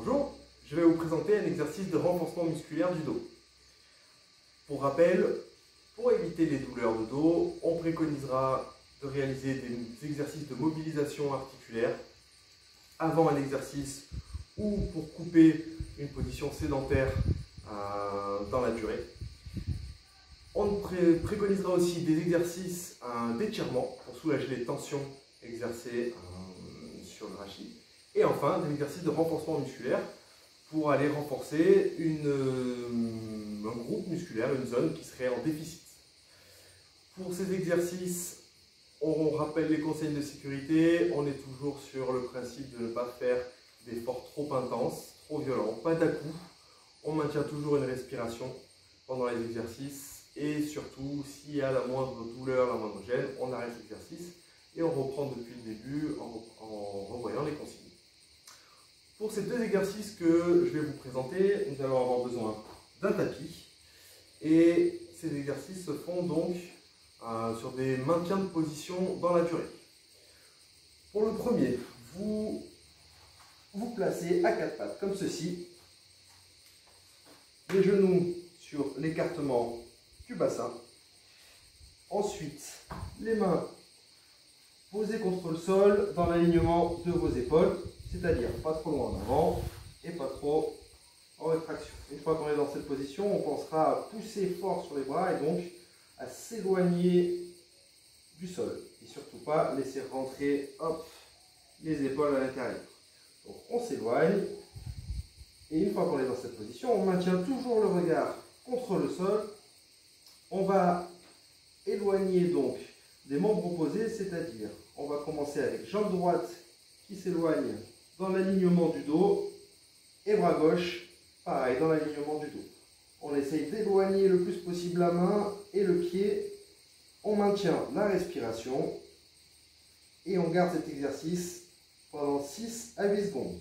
Bonjour, je vais vous présenter un exercice de renforcement musculaire du dos. Pour rappel, pour éviter les douleurs de dos, on préconisera de réaliser des exercices de mobilisation articulaire avant un exercice ou pour couper une position sédentaire dans la durée. On préconisera aussi des exercices d'étirement pour soulager les tensions exercées sur le rachis. Et enfin, des exercices de renforcement musculaire pour aller renforcer un groupe musculaire, une zone qui serait en déficit. Pour ces exercices, on rappelle les conseils de sécurité. On est toujours sur le principe de ne pas faire d'efforts trop intenses, trop violents, pas d'à-coups. On maintient toujours une respiration pendant les exercices. Et surtout, s'il y a la moindre douleur, la moindre gêne, on arrête l'exercice et on reprend depuis le début en revoyant les consignes. Pour ces deux exercices que je vais vous présenter, nous allons avoir besoin d'un tapis. Et ces exercices se font donc sur des maintiens de position dans la durée. Pour le premier, vous vous placez à quatre pattes comme ceci, les genoux sur l'écartement du bassin. Ensuite, les mains posées contre le sol dans l'alignement de vos épaules, c'est-à-dire pas trop loin en avant et pas trop en rétraction. Une fois qu'on est dans cette position, on pensera à pousser fort sur les bras et donc à s'éloigner du sol. Et surtout pas laisser rentrer les épaules à l'intérieur. Donc on s'éloigne et une fois qu'on est dans cette position, on maintient toujours le regard contre le sol. On va éloigner donc des membres opposés, c'est-à-dire on va commencer avec jambe droite qui s'éloigne dans l'alignement du dos et bras gauche, pareil, dans l'alignement du dos. On essaye d'éloigner le plus possible la main et le pied. On maintient la respiration et on garde cet exercice pendant 6 à 8 secondes.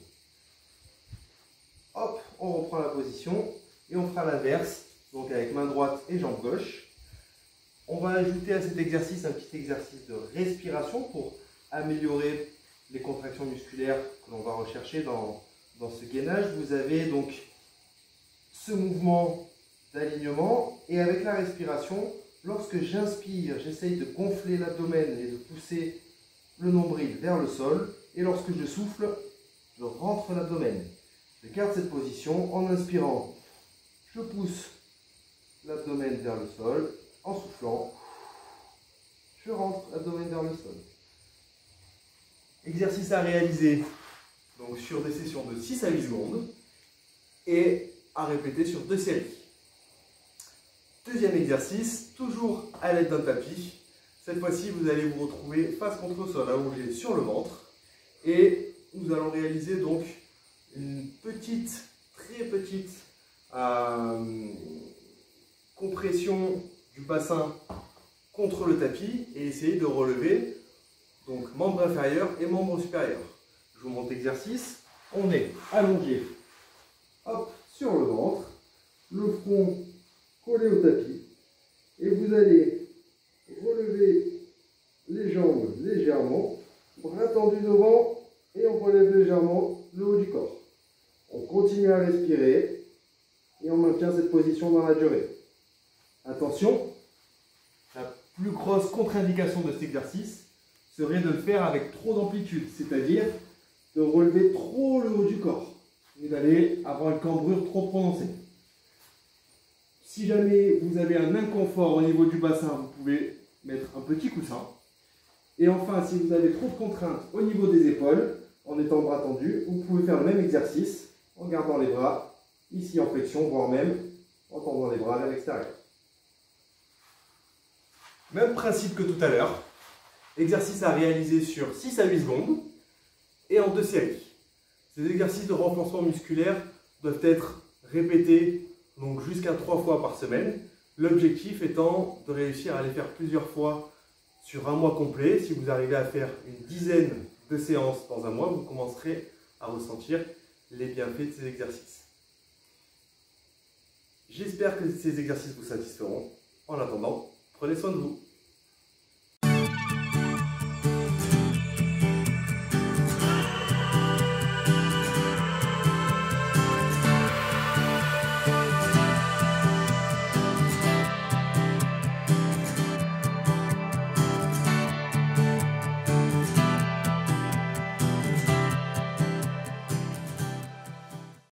Hop, on reprend la position et on fera l'inverse, donc avec main droite et jambe gauche. On va ajouter à cet exercice un petit exercice de respiration pour améliorer les contractions musculaires que l'on va rechercher dans ce gainage. Vous avez donc ce mouvement d'alignement et avec la respiration, lorsque j'inspire, j'essaye de gonfler l'abdomen et de pousser le nombril vers le sol. Et lorsque je souffle, je rentre l'abdomen. Je garde cette position en inspirant. Je pousse l'abdomen vers le sol. En soufflant, je rentre l'abdomen vers le sol. Exercice à réaliser donc sur des sessions de 6 à 8 secondes et à répéter sur 2 séries. Deuxième exercice, toujours à l'aide d'un tapis. Cette fois-ci, vous allez vous retrouver face contre le sol, allongé sur le ventre. Et nous allons réaliser donc une petite, très petite compression du bassin contre le tapis et essayer de relever donc membre inférieur et membre supérieur. Je vous montre l'exercice. On est allongé sur le ventre, le front collé au tapis et vous allez relever les jambes légèrement, bras tendus devant et on relève légèrement le haut du corps. On continue à respirer et on maintient cette position dans la durée. Attention, la plus grosse contre-indication de cet exercice serait de le faire avec trop d'amplitude, c'est-à-dire de relever trop le haut du corps et d'aller avoir une cambrure trop prononcée. Si jamais vous avez un inconfort au niveau du bassin, vous pouvez mettre un petit coussin. Et enfin, si vous avez trop de contraintes au niveau des épaules, en étant bras tendus, vous pouvez faire le même exercice en gardant les bras ici en flexion, voire même en tendant les bras vers l'extérieur. Même principe que tout à l'heure, exercice à réaliser sur 6 à 8 secondes et en 2 séries. Ces exercices de renforcement musculaire doivent être répétés donc jusqu'à 3 fois par semaine. L'objectif étant de réussir à les faire plusieurs fois sur un mois complet. Si vous arrivez à faire une dizaine de séances dans un mois, vous commencerez à ressentir les bienfaits de ces exercices. J'espère que ces exercices vous satisferont. En attendant, prenez soin de vous.